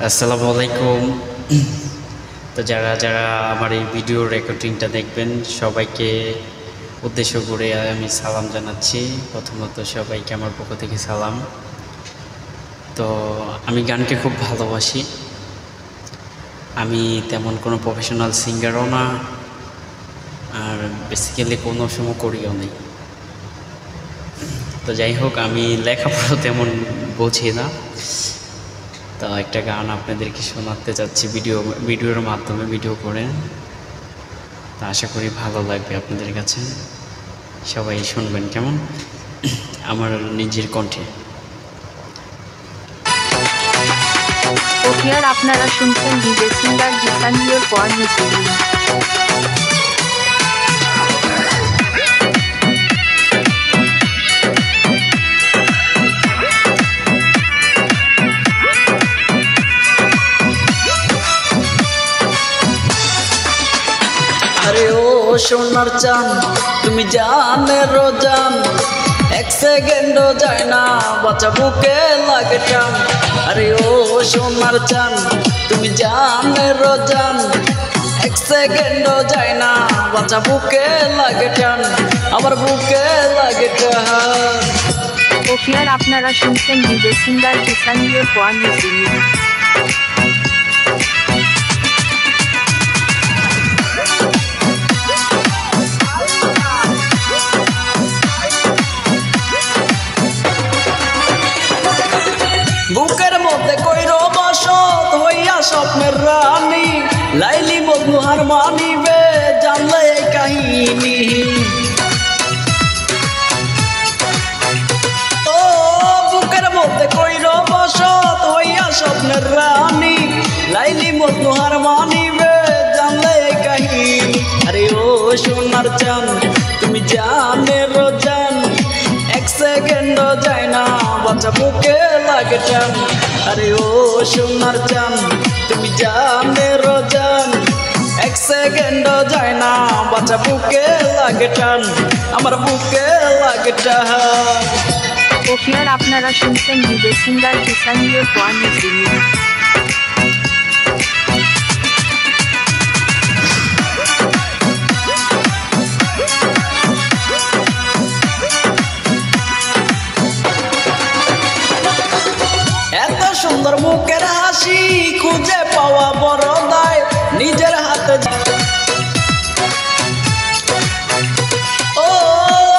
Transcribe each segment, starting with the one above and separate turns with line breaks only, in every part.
আসসালামু আলাইকুম। তো যারা যারা আমার এই ভিডিও রেকর্ডিংটা দেখবেন সবাইকে উদ্দেশ্য করে আমি সালাম জানাচ্ছি। প্রথমত সবাইকে আমার পক্ষ থেকে সালাম। তো আমি গানকে খুব ভালোবাসি। আমি তেমন কোনো প্রফেশনাল সিঙ্গারও না, আর বেসিক্যালি কোনো সময় করিও নেই। তো যাই হোক, আমি লেখাপড়া তেমন বুঝি না। তো একটা গান আপনাদেরকে শোনাতে চাচ্ছি ভিডিওর মাধ্যমে, ভিডিও করে। তা আশা করি ভালো লাগবে আপনাদের কাছে। সবাই শুনবেন কেমন, আমার নিজের কণ্ঠে।
আপনারা শুনছেন ডিজে সিঙ্গার জিসানিয়র পর মিছিল।
আরে ও সোনার চান, তুমি জানে রোজান, এক সেকেন্ডও যায় না বাঁচা বুকে লাগে টান। আরে ও সোনার চান, তুমি জানে রোজান, এক সেকেন্ডও যায় না বাঁচা বুকে লাগে টান, আমার বুকে লাগে টান।
আপনারা শুনছেন ডিজে সিঙ্গার জিসানিয়র পর মিছিল।
বুকের মধ্যে কইর বসত হইয়া স্বপ্নের রানী, লাইলি মজনুহার মানিবে জানলে এই কাহিনী। ও বুকের মধ্যে কইর বসত হইয়া স্বপ্নের রানী, লাইলি মজনুহার মানিবে জানলে এই কাহিনী। আরে ও সোনার চান, তুমি জানে রোজান, এক সেকেন্ডও যায় না বাঁচা বুকে লাগে টান। আরে ও সোনার চান, তুমি জানে রোজান, এক সেকেন্ডও যায় না বাঁচা বুকে লাগে টান, আমার বুকে লাগে টান।
আপনারা শুনছেন ডিজে সিঙ্গার জিসানিয়র পর মিছিল।
এত সুন্দর মুখের হাসি খুঁজে পাওয়া বড় দায়, নিজের হাতে। ও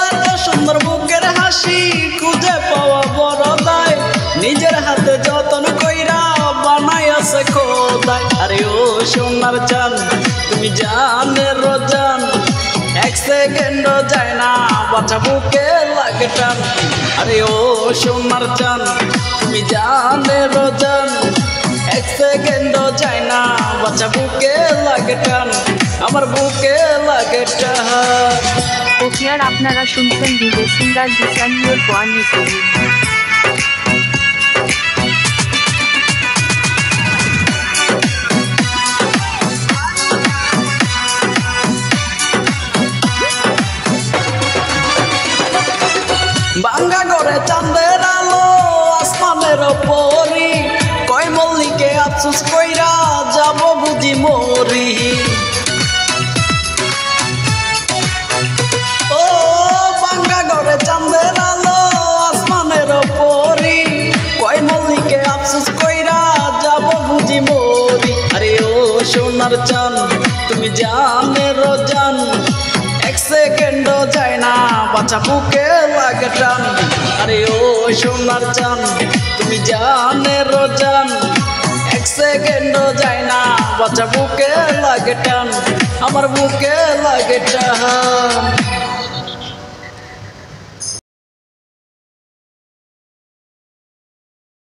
এত সুন্দর মুখের হাসি খুঁজে পাওয়া বড় দায়, নিজের হাতে যতন কইরা বানাই আছে খোদাই। আরে ও সোনার চান, তুমি জানে রোজান, এক সেকেন্ডও যায় না বাঁচা বুকে লাগে টান। আরে ও সোনার চান, তুমি জানে রোজান, এক সেকেন্ডও যায় না বাঁচা বুকে লাগে টান, আমার বুকে লাগে টান।
আপনারা শুনছেন ডিজে সিঙ্গার জিসানিয়র পর মিছিল।
বাঙ্গা করে চাঁদের আলো আসমানের ওপরি, কয় মল্লিকে আফসোস কইরা যাব বুঝি মরি। ও বাঙ্গা করে চাঁদের আলো আসমানের ওপরি, কয় মল্লিকে আফসোস কইরা যাব বুঝি মরি। আরে ও সোনার চান, তুমি জানে রোজান, এক সেকেন্ডও যায় না বাঁচা বুকে লাগে টান। আরে ও সোনার চান, তুমি জানে রোজান, এক সেকেন্ডও যায় না বাঁচা বুকে লাগে টান, আমার বুকে লাগে টান।